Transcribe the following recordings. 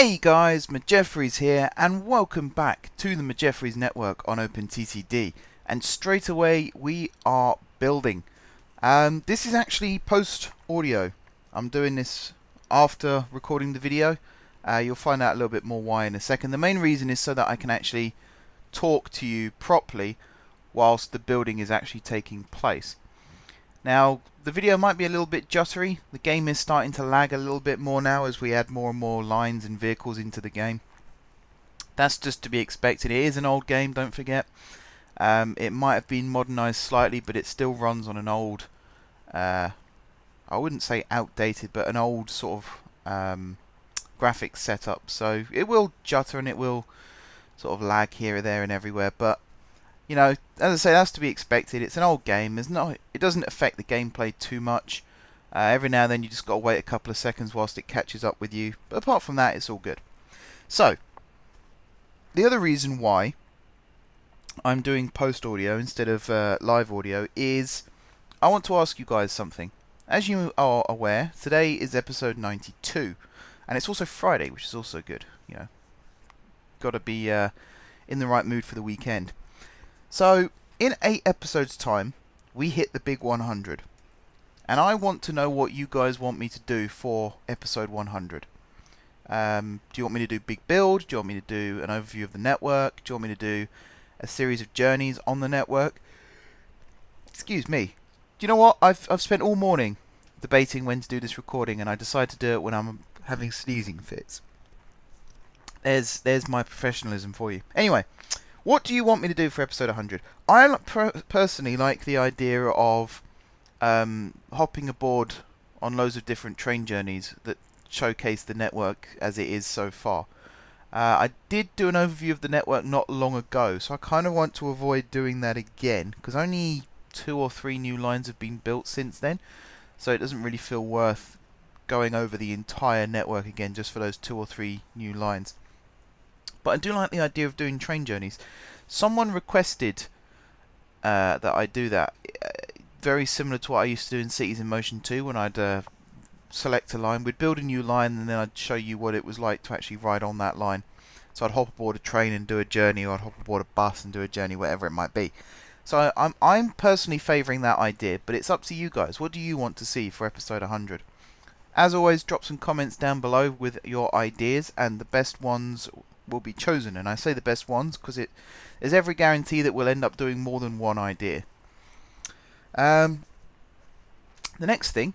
Hey guys, McJeffries here, and welcome back to the McJeffries network on OpenTTD. And straight away we are building. This is actually post audio. I'm doing this after recording the video. You'll find out a little bit more why in a second. The main reason is so that I can actually talk to you properly whilst the building is actually taking place. Now, the video might be a little bit jittery. The game is starting to lag a little bit more now as we add more and more lines and vehicles into the game. That's just to be expected. It is an old game, don't forget. It might have been modernized slightly, but it still runs on an old, I wouldn't say outdated, but an old sort of graphics setup. So it will jutter and it will sort of lag here, there and everywhere, but you know, as I say, that's to be expected. It's an old game. It doesn't affect the gameplay too much. Every now and then you just got to wait a couple of seconds whilst it catches up with you. But apart from that, it's all good. So, the other reason why I'm doing post audio instead of live audio is I want to ask you guys something. As you are aware, today is episode 92, and it's also Friday, which is also good. You know, got to be in the right mood for the weekend. So, in 8 episodes' time, we hit the big 100. And I want to know what you guys want me to do for episode 100. Do you want me to do big build? Do you want me to do an overview of the network? Do you want me to do a series of journeys on the network? Excuse me. Do you know what? I've spent all morning debating when to do this recording, and I decided to do it when I'm having sneezing fits. There's my professionalism for you. Anyway. What do you want me to do for episode 100? I personally like the idea of hopping aboard on loads of different train journeys that showcase the network as it is so far. I did do an overview of the network not long ago, so I kind of want to avoid doing that again, because only 2 or 3 new lines have been built since then, so it doesn't really feel worth going over the entire network again just for those 2 or 3 new lines. But I do like the idea of doing train journeys. Someone requested that I do that. Very similar to what I used to do in Cities in Motion 2 when I'd select a line. We'd build a new line and then I'd show you what it was like to actually ride on that line. So I'd hop aboard a train and do a journey, or I'd hop aboard a bus and do a journey, whatever it might be. So I'm personally favouring that idea, but it's up to you guys. What do you want to see for episode 100? As always, drop some comments down below with your ideas, and the best ones will be chosen. And I say the best ones because there's every guarantee that we'll end up doing more than one idea. The next thing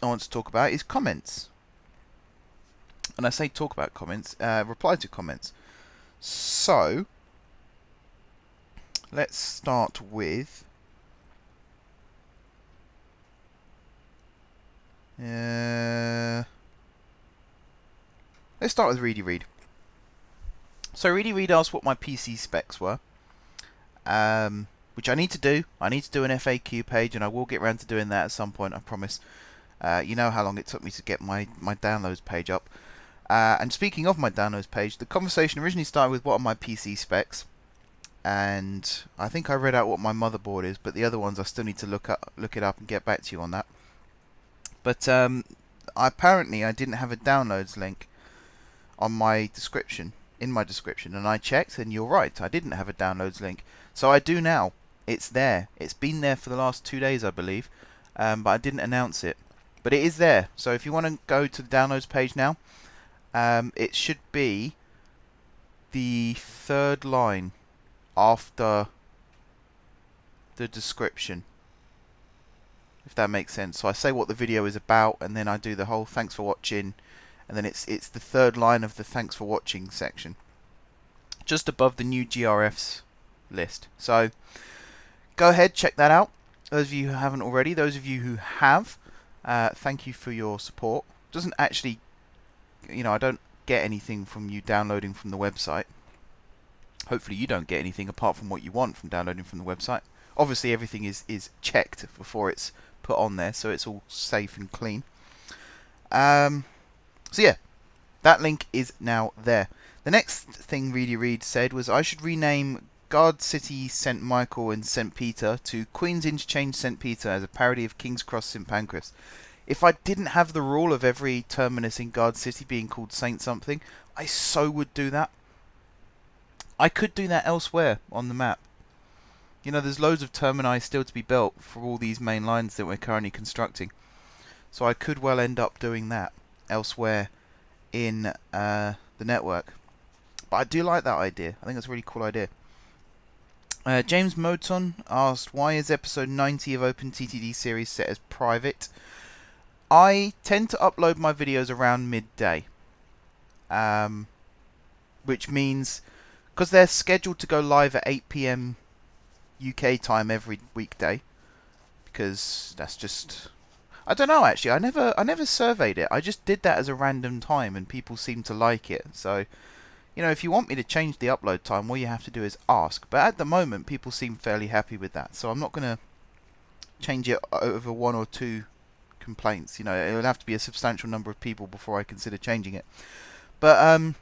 I want to talk about is comments. And I say talk about comments, reply to comments. So let's start with let's start with Reedy Reed. So Reedy Reed asked what my PC specs were, which I need to do. I need to do an FAQ page, and I will get around to doing that at some point, I promise. You know how long it took me to get my downloads page up. And speaking of my downloads page, the conversation originally started with what are my PC specs, and I think I read out what my motherboard is, but the other ones I still need to look it up and get back to you on that. But apparently I didn't have a downloads link on my description. In my description, and I checked, and you're right, I didn't have a downloads link, so I do now. It's there. It's been there for the last 2 days, I believe, but I didn't announce it, but it is there. So if you want to go to the downloads page now, it should be the 3rd line after the description, if that makes sense. So I say what the video is about, and then I do the whole thanks for watching, and then it's the 3rd line of the thanks for watching section, just above the NewGRFs list. So go ahead, check that out. Those of you who haven't already, those of you who have, thank you for your support. Doesn't actually, you know, I don't get anything from you downloading from the website. Hopefully you don't get anything apart from what you want from downloading from the website. Obviously everything is checked before it's put on there, so it's all safe and clean. So yeah, that link is now there. The next thing Reedy Reed said was I should rename Guard City St Michael and St Peter to Queen's Interchange St Peter as a parody of King's Cross St Pancras. If I didn't have the rule of every terminus in Guard City being called Saint something, I so would do that. I could do that elsewhere on the map. You know, there's loads of termini still to be built for all these main lines that we're currently constructing. So I could well end up doing that elsewhere in the network. But I do like that idea. I think that's a really cool idea. James Moton asked, why is episode 90 of OpenTTD series set as private? I tend to upload my videos around midday. Which means, because they're scheduled to go live at 8 PM UK time every weekday, because that's just... I don't know, actually. I never surveyed it. I just did that as a random time, and people seem to like it. So, you know, if you want me to change the upload time, all you have to do is ask. But at the moment, people seem fairly happy with that. So I'm not going to change it over one or two complaints. You know, it'll have to be a substantial number of people before I consider changing it. But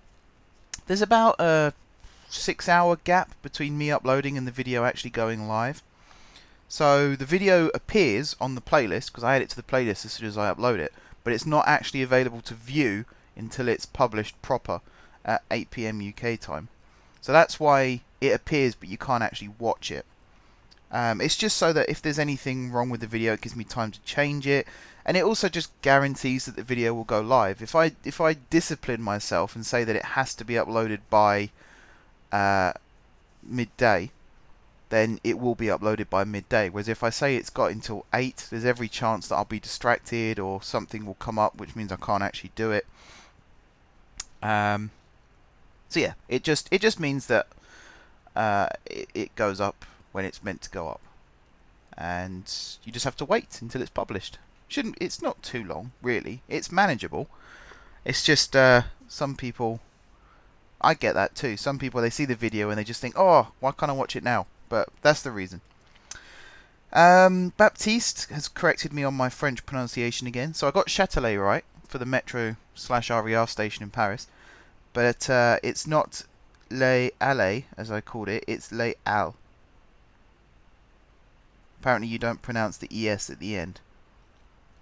there's about a 6-hour gap between me uploading and the video actually going live. So the video appears on the playlist, because I add it to the playlist as soon as I upload it, but it's not actually available to view until it's published proper at 8 PM UK time. So that's why it appears, but you can't actually watch it. It's just so that if there's anything wrong with the video, it gives me time to change it, and it also just guarantees that the video will go live. If I discipline myself and say that it has to be uploaded by midday, then it will be uploaded by midday. Whereas if I say it's got until 8, there's every chance that I'll be distracted or something will come up, which means I can't actually do it. So yeah, it just means that it goes up when it's meant to go up, and you just have to wait until it's published. It's not too long, really. It's manageable. It's just some people, I get that too. Some people, they see the video and they just think, oh, why can't I watch it now? But that's the reason. Baptiste has corrected me on my French pronunciation again. So I got Châtelet right for the metro/RER station in Paris. But it's not Les Allées, as I called it. It's Les Halles. Apparently you don't pronounce the ES at the end.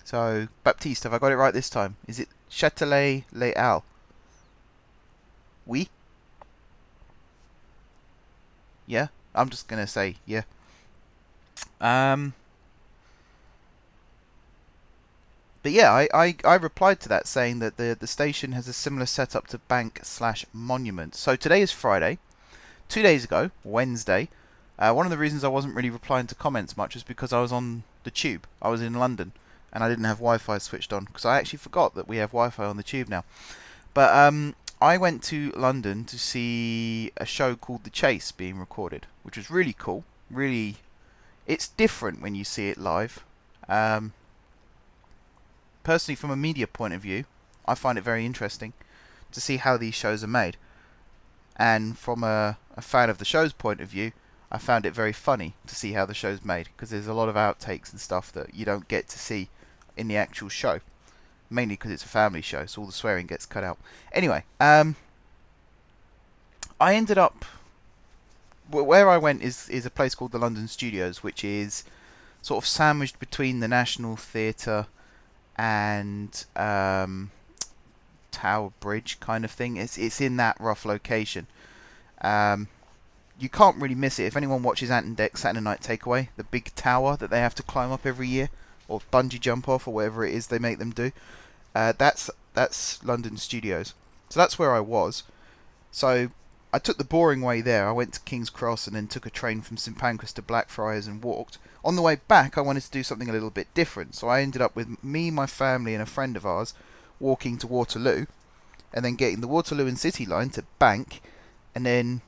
So, Baptiste, have I got it right this time? Is it Châtelet Les Halles? Oui? Yeah? I'm just going to say, yeah. But yeah, I replied to that saying that the station has a similar setup to Bank/Monument. So today is Friday. 2 days ago, Wednesday, one of the reasons I wasn't really replying to comments much is because I was on the tube. I was in London, and I didn't have Wi-Fi switched on, because I actually forgot that we have Wi-Fi on the tube now. But I went to London to see a show called The Chase being recorded, which was really cool. Really, it's different when you see it live. Personally, from a media point of view, I find it very interesting to see how these shows are made. And from a fan of the show's point of view, I found it very funny to see how the show's made, because there's a lot of outtakes and stuff that you don't get to see in the actual show. Mainly because it's a family show, so all the swearing gets cut out. Anyway, I ended up... Where I went is a place called the London Studios, which is sort of sandwiched between the National Theatre and Tower Bridge kind of thing. It's in that rough location. You can't really miss it. If anyone watches Ant and Dec Saturday Night Takeaway, the big tower that they have to climb up every year, or bungee jump off, or whatever it is they make them do, that's London Studios. So that's where I was. So I took the boring way there. I went to King's Cross and then took a train from St Pancras to Blackfriars and walked. On the way back, I wanted to do something a little bit different. So I ended up with me, my family, and a friend of ours walking to Waterloo, and then getting the Waterloo and City line to Bank, and then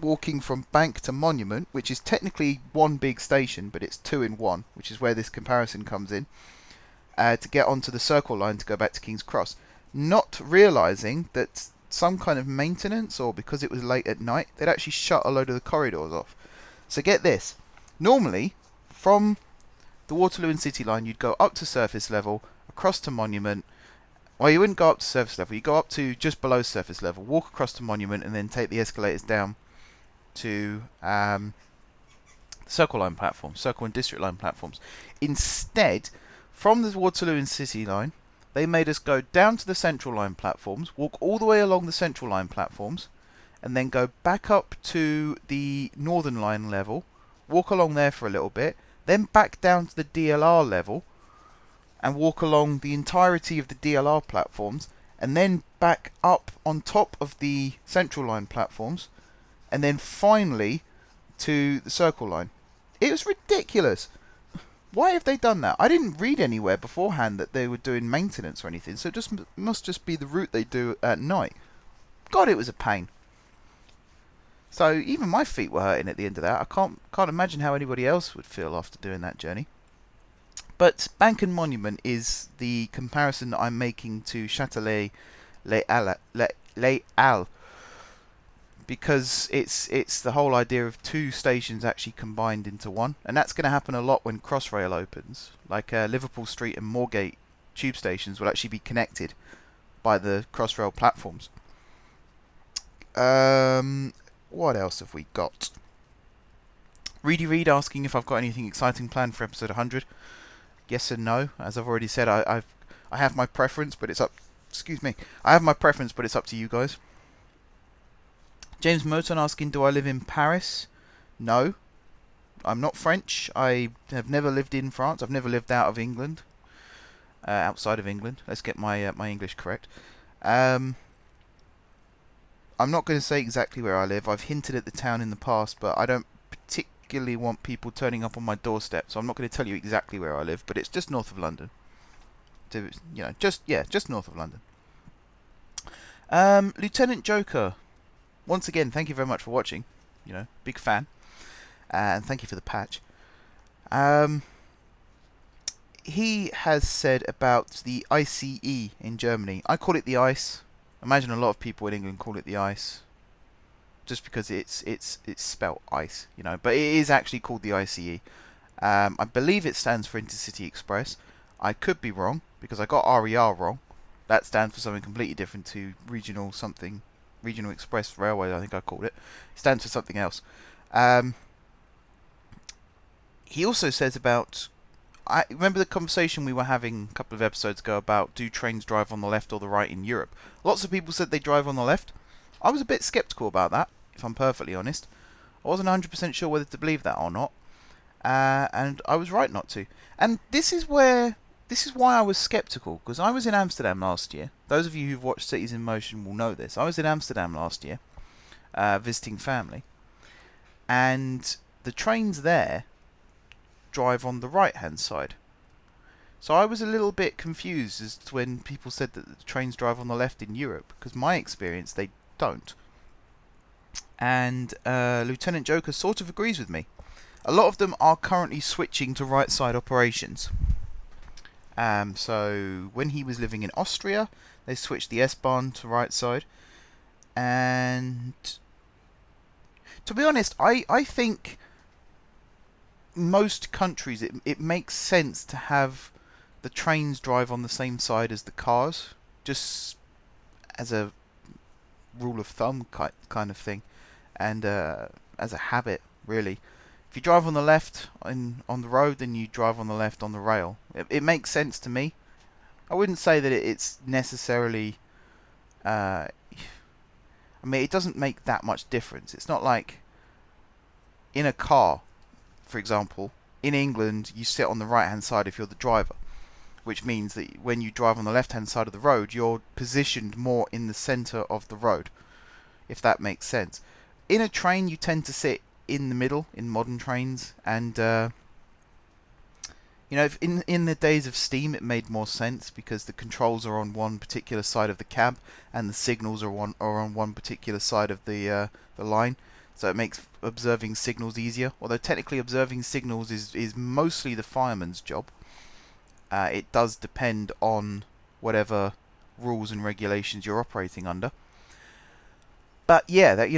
walking from Bank to Monument, which is technically one big station, but it's two in one, which is where this comparison comes in, to get onto the Circle line to go back to King's Cross. Not realising that some kind of maintenance, or because it was late at night, they'd actually shut a load of the corridors off. So get this. Normally, from the Waterloo and City line, you'd go up to surface level, across to Monument. Well, you wouldn't go up to surface level. You'd go up to just below surface level, walk across to Monument, and then take the escalators down to Circle line platforms, Circle and District line platforms. Instead, from the Waterloo and City line, they made us go down to the Central line platforms, walk all the way along the Central line platforms, and then go back up to the Northern line level, walk along there for a little bit, then back down to the DLR level, and walk along the entirety of the DLR platforms, and then back up on top of the Central line platforms, and then finally to the Circle line. It was ridiculous. Why have they done that? I didn't read anywhere beforehand that they were doing maintenance or anything, so it must just be the route they do at night. God, it was a pain. So even my feet were hurting at the end of that. I can't imagine how anybody else would feel after doing that journey. But Bank and Monument is the comparison that I'm making to Châtelet Les Halles, because it's the whole idea of two stations actually combined into one, and that's going to happen a lot when Crossrail opens. Like Liverpool Street and Moorgate tube stations will actually be connected by the Crossrail platforms. What else have we got? Reedy Reed asking if I've got anything exciting planned for episode 100. Yes and no. As I've already said, I have my preference, but it's up. Excuse me. I have my preference, but it's up to you guys. James Merton asking, do I live in Paris? No. I'm not French. I have never lived in France. I've never lived out of England. Outside of England. Let's get my English correct. I'm not going to say exactly where I live. I've hinted at the town in the past, but I don't particularly want people turning up on my doorstep, so I'm not going to tell you exactly where I live, but it's just north of London. Just north of London. Lieutenant Joker. Once again, thank you very much for watching. Big fan. And thank you for the patch. He has said about the ICE in Germany. I call it the ICE. Imagine a lot of people in England call it the ICE. Just because it's spelt ice, But it is actually called the ICE. I believe it stands for Intercity Express. I could be wrong, because I got RER wrong. That stands for something completely different to regional something. Regional Express Railway, I think I called it. It stands for something else. He also says about... I remember the conversation we were having a couple of episodes ago about, do trains drive on the left or the right in Europe? Lots of people said they drive on the left. I was a bit sceptical about that, if I'm perfectly honest. I wasn't 100% sure whether to believe that or not. And I was right not to. And this is why I was sceptical, because I was in Amsterdam last year. Those of you who've watched Cities in Motion will know this. I was in Amsterdam last year, visiting family. And the trains there drive on the right-hand side. So I was a little bit confused as to when people said that the trains drive on the left in Europe, because my experience, they don't. And Lieutenant Joker sort of agrees with me. A lot of them are currently switching to right-side operations. So when he was living in Austria, they switched the S-Bahn to right side. And to be honest, I think most countries, it makes sense to have the trains drive on the same side as the cars, just as a rule of thumb kind of thing, and as a habit, really. If you drive on the left on the road, then you drive on the left on the rail. It makes sense to me. I wouldn't say that it's necessarily... I mean, it doesn't make that much difference. It's not like in a car, for example, in England, you sit on the right-hand side if you're the driver, which means that when you drive on the left-hand side of the road, you're positioned more in the centre of the road, if that makes sense. In a train, you tend to sit in the middle in modern trains, and if in the days of steam, it made more sense because the controls are on one particular side of the cab and the signals are on one particular side of the line, so it makes observing signals easier. Although technically observing signals is mostly the fireman's job. It does depend on whatever rules and regulations you're operating under. But yeah, that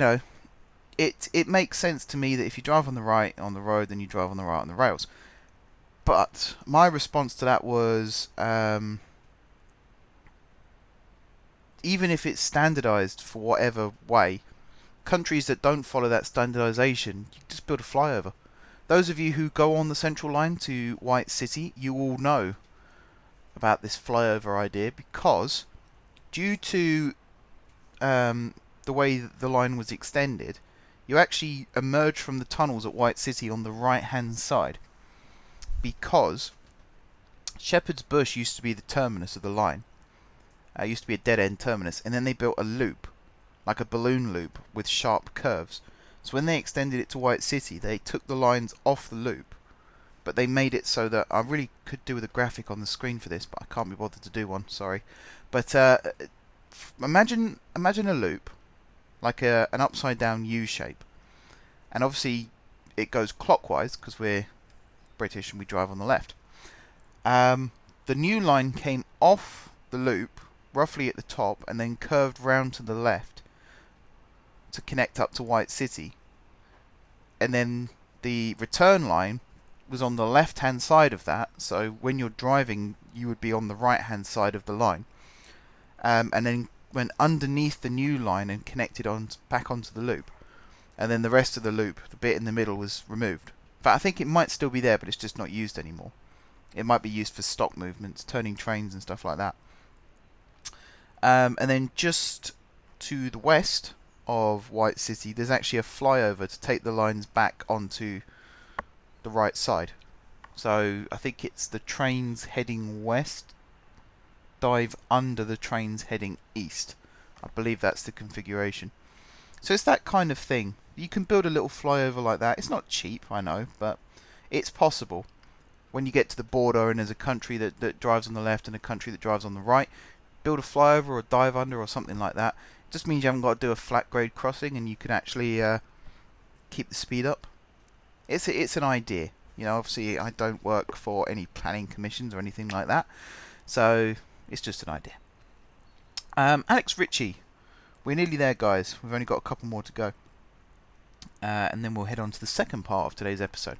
it makes sense to me that if you drive on the right on the road, then you drive on the right on the rails. But my response to that was, even if it's standardized for whatever way, countries that don't follow that standardization, you just build a flyover. Those of you who go on the Central Line to White City, you all know about this flyover idea because due to the way that the line was extended, you actually emerge from the tunnels at White City on the right hand side, because Shepherd's Bush used to be the terminus of the line. It used to be a dead end terminus, and then they built a loop, like a balloon loop with sharp curves. So when they extended it to White City, they took the lines off the loop, but they made it so that I really could do with a graphic on the screen for this, but I can't be bothered to do one, sorry. But imagine a loop, like an upside down U shape, and obviously it goes clockwise because we're British and we drive on the left. The new line came off the loop roughly at the top and then curved round to the left to connect up to White City, and then the return line was on the left hand side of that, so when you're driving you would be on the right hand side of the line, and then went underneath the new line and connected on back onto the loop, and then the rest of the loop, the bit in the middle, was removed. But I think it might still be there, but it's just not used anymore. It might be used for stock movements, turning trains and stuff like that. And then just to the west of White City, there's actually a flyover to take the lines back onto the right side. So I think it's the trains heading west dive under the trains heading east. I believe that's the configuration. So it's that kind of thing. You can build a little flyover like that. It's not cheap, I know, but it's possible. When you get to the border and there's a country that drives on the left and a country that drives on the right, build a flyover or dive under or something like that. It just means you haven't got to do a flat grade crossing, and you can actually keep the speed up. It's an idea. You know, obviously I don't work for any planning commissions or anything like that, so it's just an idea. Alex Ritchie, we're nearly there, guys. We've only got a couple more to go, and then we'll head on to the second part of today's episode.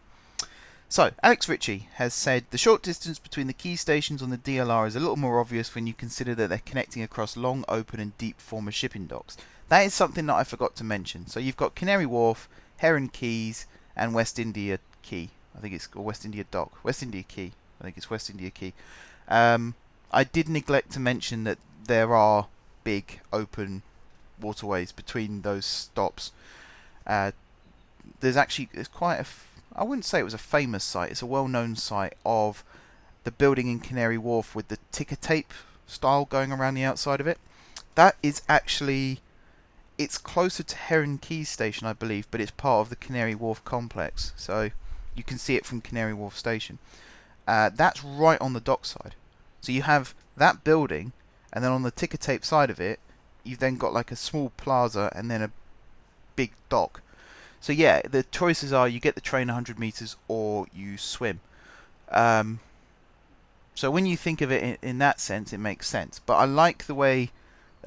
So, Alex Ritchie has said, the short distance between the key stations on the DLR is a little more obvious when you consider that they're connecting across long, open and deep former shipping docks. That is something that I forgot to mention. So you've got Canary Wharf, Heron Quays and West India Quay. I think it's West India Dock. West India Quay. I think it's West India Quay. I did neglect to mention that there are big open waterways between those stops. There's quite a... I wouldn't say it was a famous site. It's a well-known site of the building in Canary Wharf with the ticker tape style going around the outside of it. That is actually... It's closer to Heron Quays Station, I believe, but it's part of the Canary Wharf complex. So you can see it from Canary Wharf Station. That's right on the dockside. So you have that building, and then on the ticker tape side of it, you've then got like a small plaza and then a big dock. So yeah, the choices are you get the train 100 meters or you swim. So when you think of it in that sense, it makes sense. But I like the way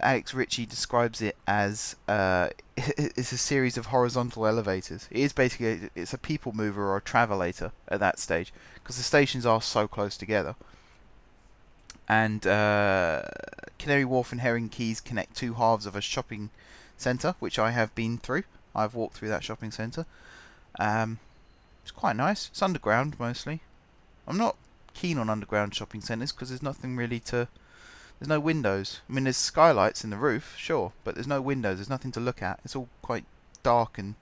Alex Ritchie describes it as it's a series of horizontal elevators. It is basically it's a people mover or a travelator at that stage, because the stations are so close together. And Canary Wharf and Heron Quays connect two halves of a shopping centre, which I have been through. I've walked through that shopping centre. It's quite nice. It's underground mostly. I'm not keen on underground shopping centres because there's nothing really to... There's no windows. I mean, there's skylights in the roof, sure, but there's no windows. There's nothing to look at. It's all quite dark and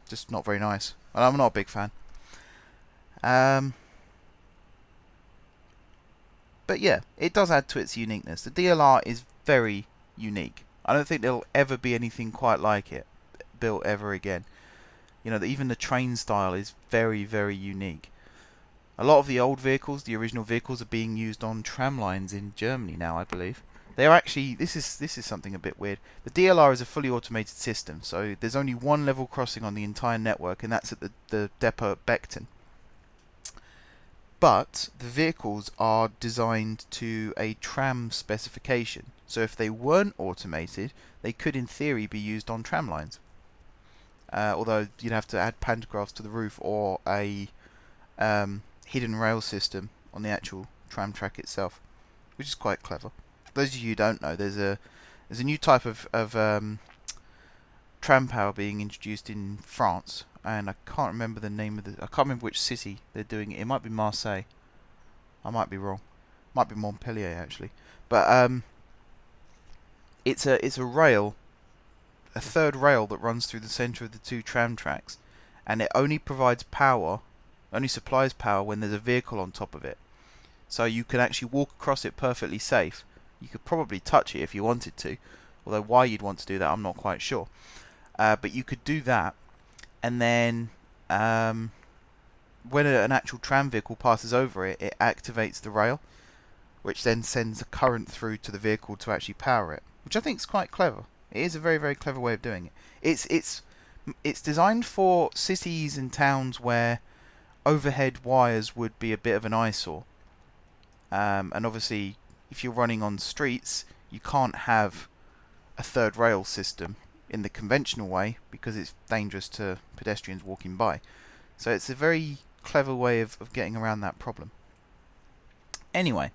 just not very nice. And I'm not a big fan. But yeah, it does add to its uniqueness. The DLR is very unique. I don't think there'll ever be anything quite like it built ever again. You know, even the train style is very, very unique. A lot of the old vehicles, the original vehicles, are being used on tram lines in Germany now, I believe. They're actually, this is something a bit weird. The DLR is a fully automated system, so there's only one level crossing on the entire network, and that's at the depot at Beckton. But the vehicles are designed to a tram specification, so if they weren't automated, they could in theory be used on tram lines. Although you'd have to add pantographs to the roof or a hidden rail system on the actual tram track itself, which is quite clever. For those of you who don't know, there's a new type of tram power being introduced in France, and I can't remember the name of I can't remember which city they're doing it. It might be Marseille. I might be wrong. Might be Montpellier actually, but it's a rail, a third rail that runs through the centre of the two tram tracks, and it only provides power, only supplies power when there's a vehicle on top of it. So you can actually walk across it perfectly safe. You could probably touch it if you wanted to, although why you'd want to do that I'm not quite sure. But you could do that, and then when an actual tram vehicle passes over it, it activates the rail, which then sends a current through to the vehicle to actually power it, which I think is quite clever. It is a very, very clever way of doing it. It's designed for cities and towns where overhead wires would be a bit of an eyesore. And obviously, if you're running on streets, you can't have a third rail system in the conventional way because it's dangerous to pedestrians walking by. So it's a very clever way of getting around that problem. Anyway,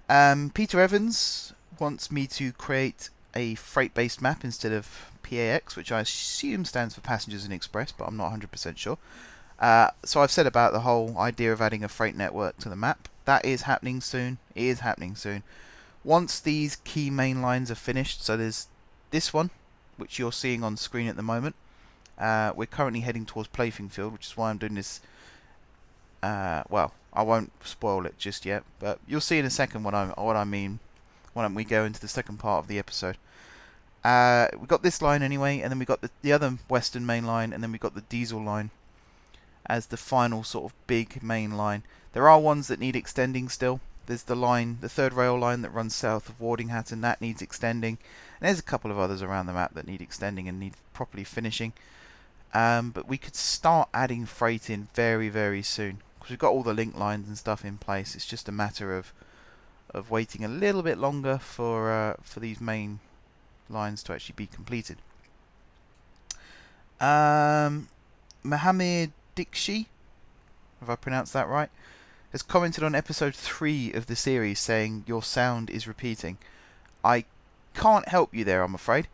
Peter Evans wants me to create a freight-based map instead of PAX, which I assume stands for Passengers and Express, but I'm not 100% sure. So I've said about the whole idea of adding a freight network to the map. That is happening soon. It is happening soon. Once these key main lines are finished, so there's this one, which you're seeing on screen at the moment. We're currently heading towards Plafingfield, which is why I'm doing this. Well, I won't spoil it just yet, but you'll see in a second what I mean when we go into the second part of the episode. We've got this line anyway, and then we've got the other Western main line, and then we've got the diesel line as the final sort of big main line. There are ones that need extending still. There's the line, the third rail line that runs south of Wardinghatton, that needs extending. And there's a couple of others around the map that need extending and need properly finishing. But we could start adding freight in very, very soon, because we've got all the link lines and stuff in place. It's just a matter of waiting a little bit longer for these main lines to actually be completed. Mohammed Dikshi, have I pronounced that right, has commented on episode 3 of the series saying your sound is repeating. I can't help you there, I'm afraid.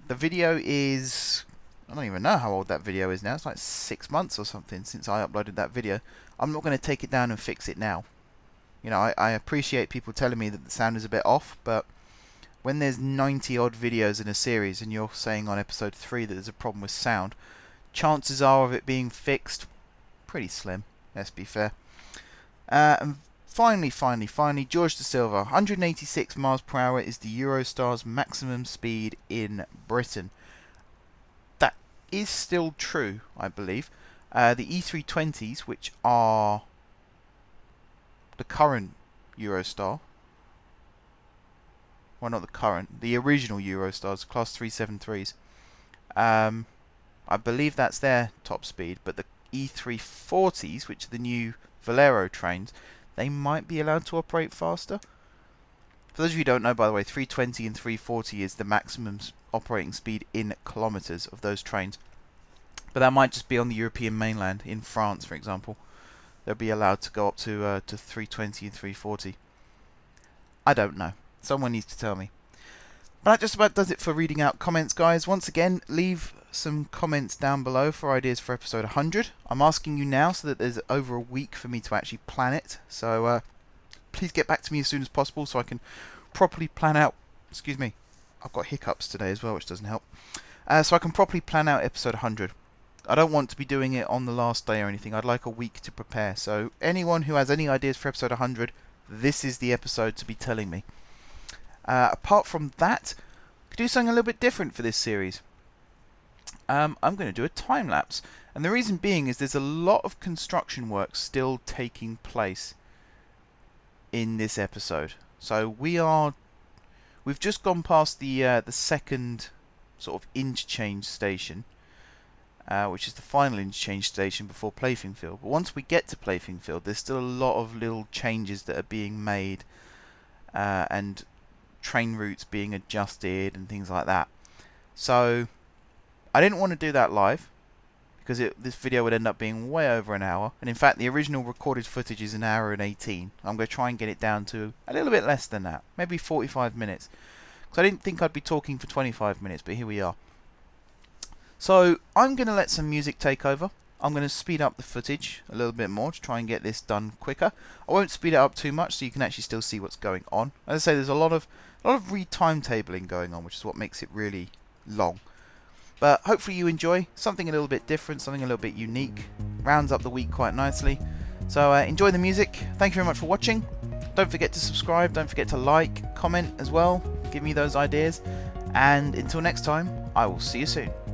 The video is, I don't even know how old that video is now. It's like 6 months or something since I uploaded that video. I'm not going to take it down and fix it now. You know, I appreciate people telling me that the sound is a bit off, but when there's 90 odd videos in a series and you're saying on episode 3 that there's a problem with sound, chances are of it being fixed pretty slim, let's be fair. And finally, George De Silva, 186 miles per hour is the Eurostar's maximum speed in Britain. That is still true, I believe. The E320s, which are the current Eurostar, well, not the current, the original Eurostars, Class 373s, I believe that's their top speed, but the E340s, which are the new Valero trains, they might be allowed to operate faster. For those of you who don't know, by the way, 320 and 340 is the maximum operating speed in kilometres of those trains. But that might just be on the European mainland. In France, for example, they'll be allowed to go up to 320 and 340. I don't know. Someone needs to tell me. But that just about does it for reading out comments, guys. Once again, leave some comments down below for ideas for episode 100. I'm asking you now so that there's over a week for me to actually plan it. So please get back to me as soon as possible so I can properly plan out. Excuse me, I've got hiccups today as well, which doesn't help. So I can properly plan out episode 100. I don't want to be doing it on the last day or anything. I'd like a week to prepare. So anyone who has any ideas for episode 100, this is the episode to be telling me. Apart from that, I could do something a little bit different for this series. I'm going to do a time lapse, and the reason being is there's a lot of construction work still taking place in this episode. So we've just gone past the second sort of interchange station, which is the final interchange station before Plafingfield. But once we get to Plafingfield, there's still a lot of little changes that are being made, and train routes being adjusted and things like that. So I didn't want to do that live because this video would end up being way over an hour, and in fact the original recorded footage is an hour and 18. I'm going to try and get it down to a little bit less than that, maybe 45 minutes, because I didn't think I'd be talking for 25 minutes, but here we are. So I'm going to let some music take over, I'm going to speed up the footage a little bit more to try and get this done quicker. I won't speed it up too much so you can actually still see what's going on. As I say, there's a lot of re-timetabling going on, which is what makes it really long. But hopefully you enjoy something a little bit different, something a little bit unique. Rounds up the week quite nicely. So enjoy the music. Thank you very much for watching. Don't forget to subscribe. Don't forget to like, comment as well. Give me those ideas. And until next time, I will see you soon.